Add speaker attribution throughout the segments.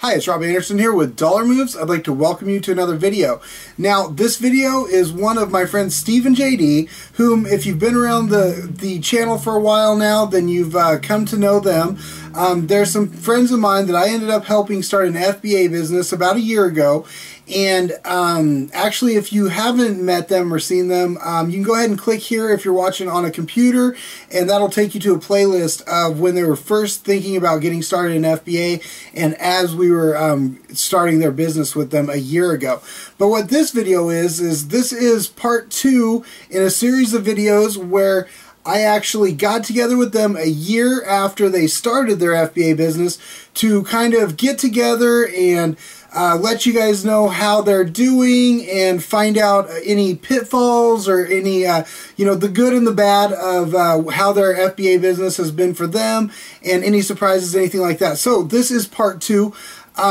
Speaker 1: Hi, it's Rob Anderson here with DollarMoves. I'd like to welcome you to another video. Now, this video is one of my friends Steve and JD, whom, if you've been around the channel for a while now, then you've come to know them. There's some friends of mine that I ended up helping start an FBA business about a year ago. And actually, if you haven't met them or seen them, you can go ahead and click here if you're watching on a computer, and that'll take you to a playlist of when they were first thinking about getting started in FBA and as we were starting their business with them a year ago. But what this video is this is part 2 in a series of videos where I actually got together with them a year after they started their FBA business to kind of get together and let you guys know how they're doing and find out any pitfalls or any, the good and the bad of how their FBA business has been for them and any surprises, anything like that. So this is part 2.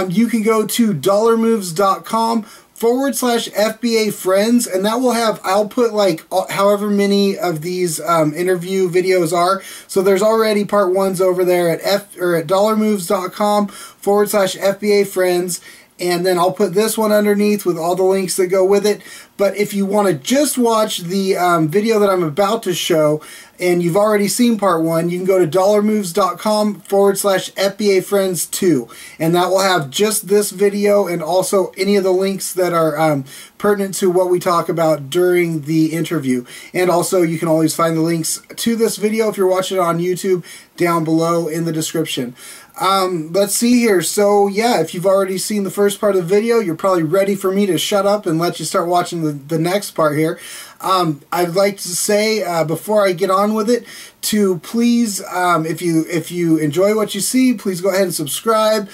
Speaker 1: You can go to dollarmoves.com/FBA friends, and that will have, I'll put like however many of these interview videos are. So there's already part 1's over there at dollarmoves.com/FBA friends. And then I'll put this one underneath with all the links that go with it. But if you want to just watch the video that I'm about to show, and you've already seen part 1, you can go to dollarmoves.com/FBA friends 2. And that will have just this video and also any of the links that are pertinent to what we talk about during the interview. And also you can always find the links to this video if you're watching it on YouTube down below in the description. Let's see here. So yeah, if you've already seen the first part of the video, you're probably ready for me to shut up and let you start watching the next part here. I'd like to say before I get on with it, to please, if you enjoy what you see, please go ahead and subscribe.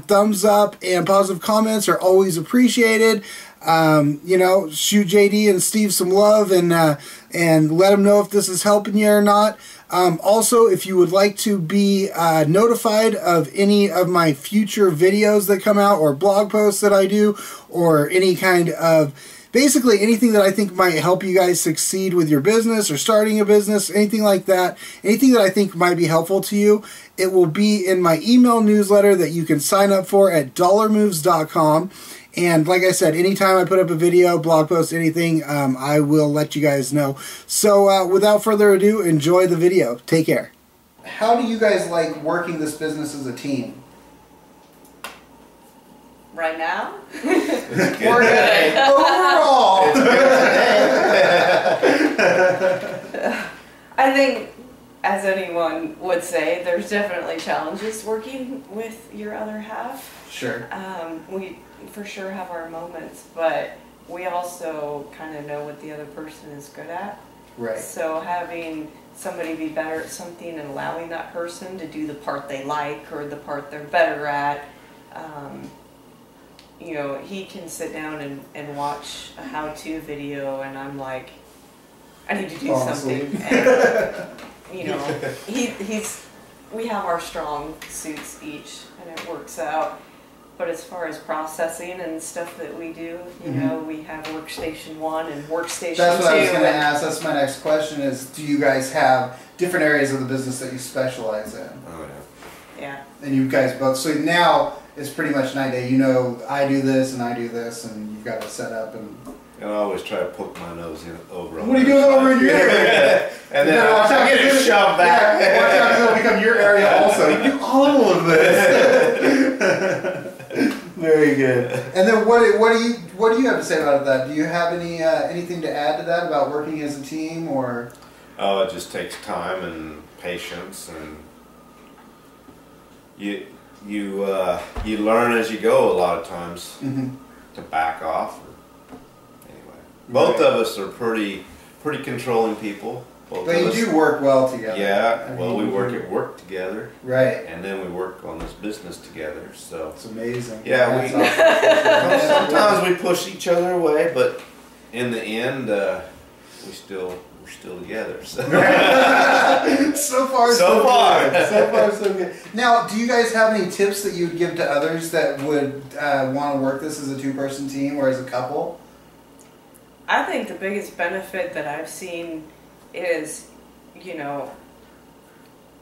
Speaker 1: Thumbs up and positive comments are always appreciated. Shoot JD and Steve some love and let them know if this is helping you or not. Also, if you would like to be notified of any of my future videos that come out or blog posts that I do or any kind of, basically anything that I think might help you guys succeed with your business or starting a business, anything like that, anything that I think might be helpful to you, it will be in my email newsletter that you can sign up for at dollarmoves.com. And like I said, anytime I put up a video, blog post, anything, I will let you guys know. So without further ado, enjoy the video. Take care. How do you guys like working this business as a team?
Speaker 2: Right now?
Speaker 1: We're good. Overall!
Speaker 2: I think, as anyone would say, there's definitely challenges working with your other half.
Speaker 1: Sure.
Speaker 2: We for sure have our moments, but we also kind of know what the other person is good at.
Speaker 1: Right.
Speaker 2: So having somebody be better at something and allowing that person to do the part they like or the part they're better at, he can sit down and watch a how-to video and I'm like, I need to do something. And, we have our strong suits each and it works out. But as far as processing and stuff that we do, we have workstation 1 and workstation 2.
Speaker 1: That's what I was going to ask. That's my next question is, do you guys have different areas of the business that you specialize in?
Speaker 3: Oh, yeah.
Speaker 2: Yeah.
Speaker 1: And you guys both, so now it's pretty much night and day. I do this and I do this and you've got it set up and...
Speaker 3: I always try to poke my nose in over.
Speaker 1: What are you doing over in your area?
Speaker 3: And then I get it shoved back.
Speaker 1: Yeah, watch out, it'll become your area also. You do all of this. Very good. And then what do you have to say about that? Do you have anything to add to that about working as a team or?
Speaker 3: Oh, it just takes time and patience, and you learn as you go a lot of times to back off. Anyway, both of us are pretty controlling people.
Speaker 1: But you do work well together.
Speaker 3: Yeah, we work together.
Speaker 1: Right.
Speaker 3: And then we work on this business together, so.
Speaker 1: It's amazing.
Speaker 3: Yeah, sometimes we push each other away, but in the end, we're still together. So,
Speaker 1: so far, so good. Now, do you guys have any tips that you would give to others that would want to work this as a two-person team or as a couple?
Speaker 2: I think the biggest benefit that I've seen is,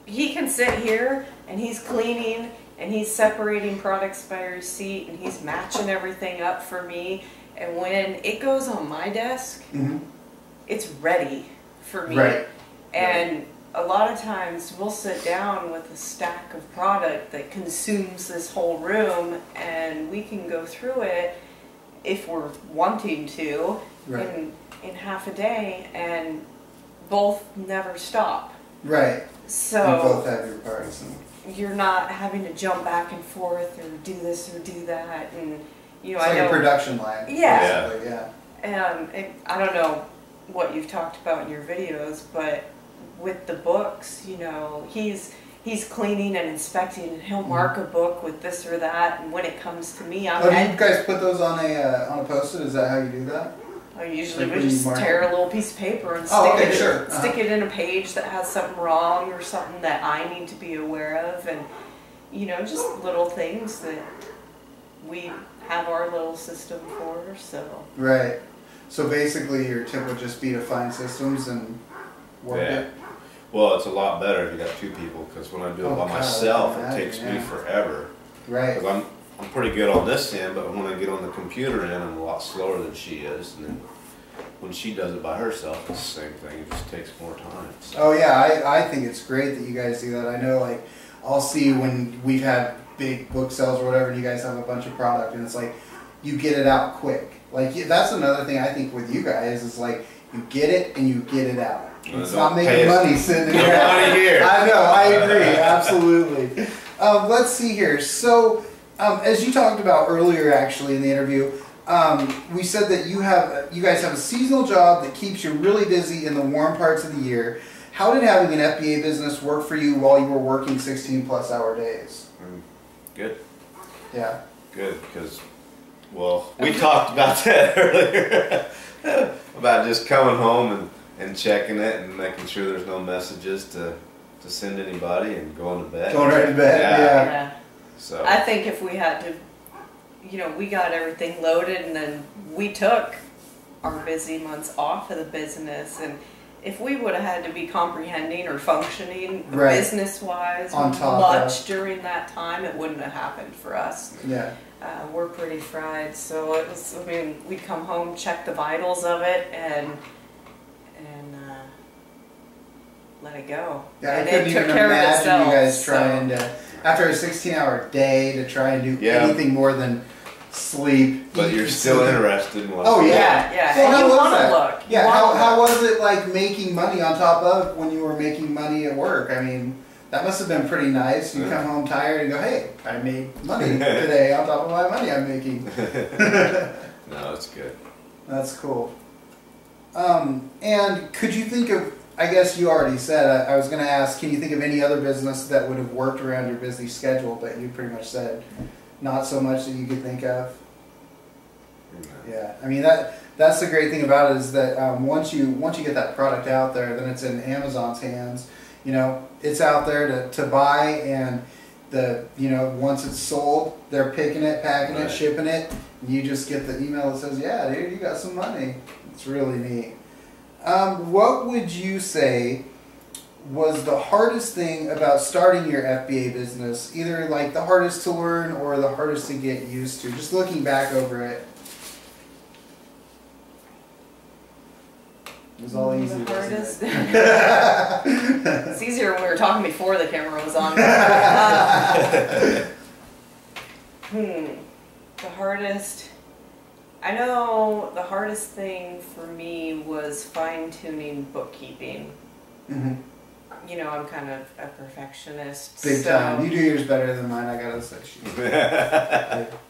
Speaker 2: he can sit here and he's cleaning and he's separating products by receipt, and he's matching everything up for me. And when it goes on my desk, it's ready for me.
Speaker 1: Right.
Speaker 2: And a lot of times we'll sit down with a stack of product that consumes this whole room, and we can go through it if we're wanting to in half a day, and both never stop.
Speaker 1: Right.
Speaker 2: So
Speaker 1: you both have your parts. And
Speaker 2: you're not having to jump back and forth or do this or do that, and you know,
Speaker 1: it's like
Speaker 2: I know
Speaker 1: a production line.
Speaker 2: Yeah.
Speaker 1: Yeah.
Speaker 2: I don't know what you've talked about in your videos, but with the books, you know, he's cleaning and inspecting, and he'll mark a book with this or that, and when it comes to me, I'm.
Speaker 1: Oh, do you guys put those on a post-it? Is that how you do that?
Speaker 2: I usually
Speaker 1: Like
Speaker 2: would just tear a little piece of paper and stick it in a page that has something wrong or something that I need to be aware of, and you know, just little things that we have our little system for. So
Speaker 1: right. So basically, your tip would just be to find systems and work it.
Speaker 3: Well, it's a lot better if you got two people, because when I do it by myself, it takes me forever.
Speaker 1: Right.
Speaker 3: Because I'm pretty good on this end, but when I get on the computer end, I'm a lot slower than she is. And then when she does it by herself, it's the same thing. It just takes more time. So.
Speaker 1: Oh yeah, I think it's great that you guys do that. I know, like, I'll see when we've had big book sales or whatever, and you guys have a bunch of product, and it's like you get it out quick. Like, that's another thing I think with you guys is like you get it and you get it out. It's not making money sitting there. I know, I agree, absolutely. Let's see here. So, as you talked about earlier, actually in the interview, we said that you guys have a seasonal job that keeps you really busy in the warm parts of the year. How did having an FBA business work for you while you were working 16-plus-hour days?
Speaker 3: Good.
Speaker 1: Yeah.
Speaker 3: Good, because, well, we talked about that earlier, about just coming home and checking it and making sure there's no messages to send anybody and going to bed.
Speaker 1: Going right to bed, yeah.
Speaker 3: So
Speaker 2: I think if we had to, you know, we got everything loaded, and then we took our busy months off of the business, and if we would have had to be comprehending or functioning business-wise much during that time, it wouldn't have happened for us.
Speaker 1: Yeah.
Speaker 2: We're pretty fried, so it was, I mean, we'd come home, check the vitals of it, and let it go.
Speaker 1: Yeah,
Speaker 2: and
Speaker 1: I couldn't even imagine you guys trying to, after a 16-hour day, to try and do anything more than sleep.
Speaker 3: But you're still interested in what?
Speaker 1: Oh yeah,
Speaker 2: yeah.
Speaker 1: So how was that?
Speaker 2: Look.
Speaker 1: Yeah, how was it like making money on top of when you were making money at work? I mean, that must have been pretty nice. You come home tired and go, hey, I made money today on top of my money I'm making.
Speaker 3: No, it's good.
Speaker 1: That's cool. And could you think of, I guess you already said, I was going to ask, can you think of any other business that would have worked around your busy schedule, but you pretty much said not so much that you could think of? Yeah, I mean, that's the great thing about it is that once you get that product out there, then it's in Amazon's hands. You know, it's out there to buy, and once it's sold, they're picking it, packing it, shipping it. And you just get the email that says, yeah, dude, you got some money. It's really neat. What would you say was the hardest thing about starting your FBA business? Either like the hardest to learn or the hardest to get used to, just looking back over it. It was all easy.
Speaker 2: The hardest. It's easier when we were talking before the camera was on. The hardest. I know the hardest thing for me was fine-tuning bookkeeping. Mm-hmm. You know, I'm kind of a perfectionist.
Speaker 1: Big time. You do yours better than mine, I gotta say.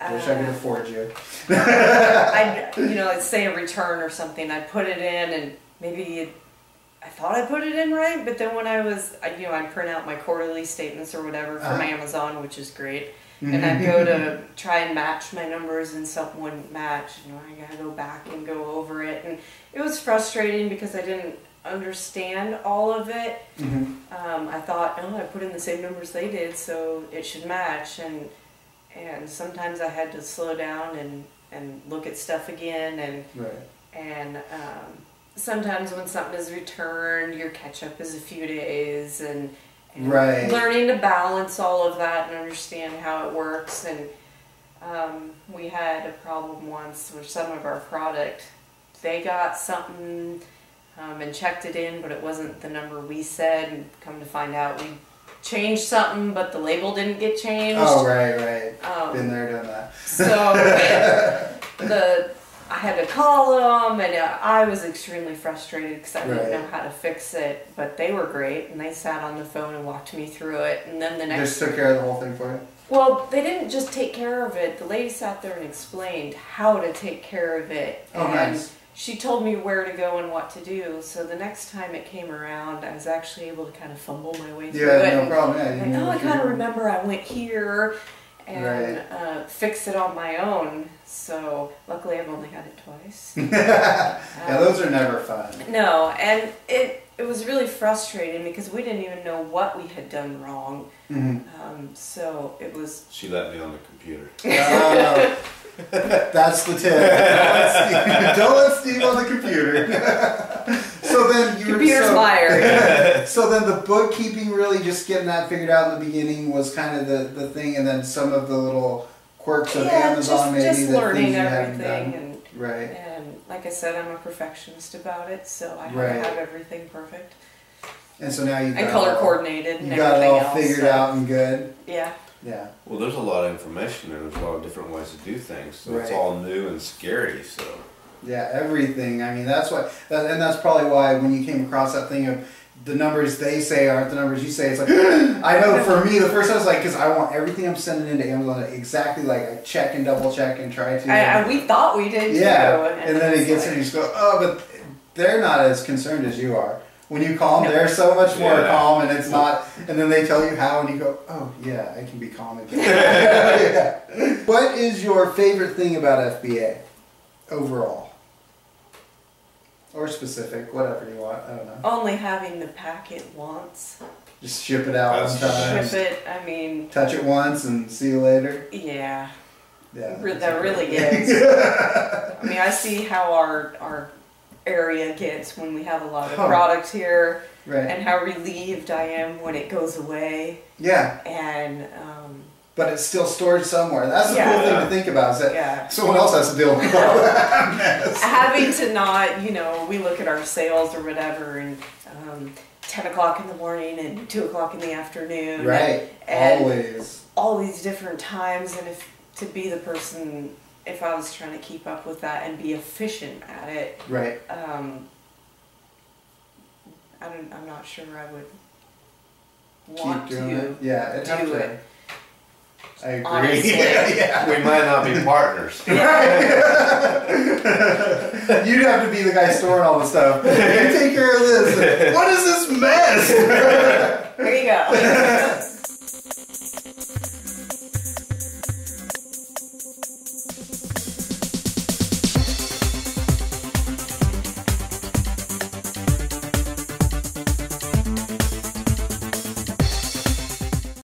Speaker 1: I wish I could afford you.
Speaker 2: I'd say a return or something. I'd put it in, and maybe I thought I put it in right, but then when I'd print out my quarterly statements or whatever from Amazon, which is great. And I'd go to try and match my numbers, and something wouldn't match. You know, I gotta go back and go over it, and it was frustrating because I didn't understand all of it. I thought, I put in the same numbers they did, so it should match. And sometimes I had to slow down and look at stuff again, and sometimes when something is returned, your catch up is a few days, and And
Speaker 1: right.
Speaker 2: learning to balance all of that and understand how it works. And we had a problem once where some of our product, they got something and checked it in, but it wasn't the number we said, and come to find out we changed something, but the label didn't get changed.
Speaker 1: Oh, right. Been there, done that.
Speaker 2: So I had to call them, and I was extremely frustrated because I didn't know how to fix it. But they were great, and they sat on the phone and walked me through it. And then the next,
Speaker 1: just took care of the whole thing for you.
Speaker 2: Well, they didn't just take care of it. The lady sat there and explained how to take care of it.
Speaker 1: Oh,
Speaker 2: and
Speaker 1: nice.
Speaker 2: she told me where to go and what to do. So the next time it came around, I was actually able to kind of fumble my way through it.
Speaker 1: Yeah, no problem. Yeah,
Speaker 2: I kind of remember I went here and fix it on my own. So luckily I've only had it twice.
Speaker 1: Yeah, those are never fun.
Speaker 2: No, and it was really frustrating because we didn't even know what we had done wrong. So it was...
Speaker 3: She let me on the computer.
Speaker 1: That's the tip. Don't let Steve on the computer. So then you
Speaker 2: Computer's fired.
Speaker 1: So then the bookkeeping, really just getting that figured out in the beginning was kind of the thing, and then some of the little quirks of Amazon maybe
Speaker 2: just
Speaker 1: that
Speaker 2: learning
Speaker 1: things you haven't
Speaker 2: everything
Speaker 1: done.
Speaker 2: and like I said, I'm a perfectionist about it, so I have to have everything perfect.
Speaker 1: And so now you've got
Speaker 2: color coordinated and
Speaker 1: you got it all
Speaker 2: else,
Speaker 1: figured out and good.
Speaker 2: Yeah.
Speaker 1: Yeah.
Speaker 3: Well, there's a lot of information and there's a lot of different ways to do things, so it's all new and scary. So.
Speaker 1: Yeah, everything. I mean, that's why, and that's probably why when you came across that thing of the numbers they say aren't the numbers you say, it's like, I know for me, the first time I was like, because I want everything I'm sending into Amazon exactly like I check and double check and try to.
Speaker 2: And we thought we did too.
Speaker 1: And then it gets in and you just go, oh, but they're not as concerned as you are. When you call them, they're so much more calm, and it's not, and then they tell you how, and you go, oh, yeah, I can be calm again. What is your favorite thing about FBA overall? Or specific, whatever you want, I don't know.
Speaker 2: Only having the packet once.
Speaker 1: Just ship it out one time.
Speaker 2: Ship it, I mean...
Speaker 1: Touch it once and see you later.
Speaker 2: Yeah.
Speaker 1: Yeah.
Speaker 2: That really is. I mean, I see how our area gets when we have a lot of product here, and how relieved I am when it goes away. Yeah. And
Speaker 1: but it's still stored somewhere. That's the cool thing to think about, is that someone else has to deal with it.
Speaker 2: Having to not, we look at our sales or whatever, and 10 o'clock in the morning and 2 o'clock in the afternoon.
Speaker 1: Right. And always.
Speaker 2: All these different times, and to be the person, if I was trying to keep up with that and be efficient at it, I'm not sure I would want to do it.
Speaker 1: I agree.
Speaker 2: Honestly.
Speaker 3: We might not be partners.
Speaker 1: You'd have to be the guy storing all the stuff. You take care of this. What is this mess?
Speaker 2: There you go.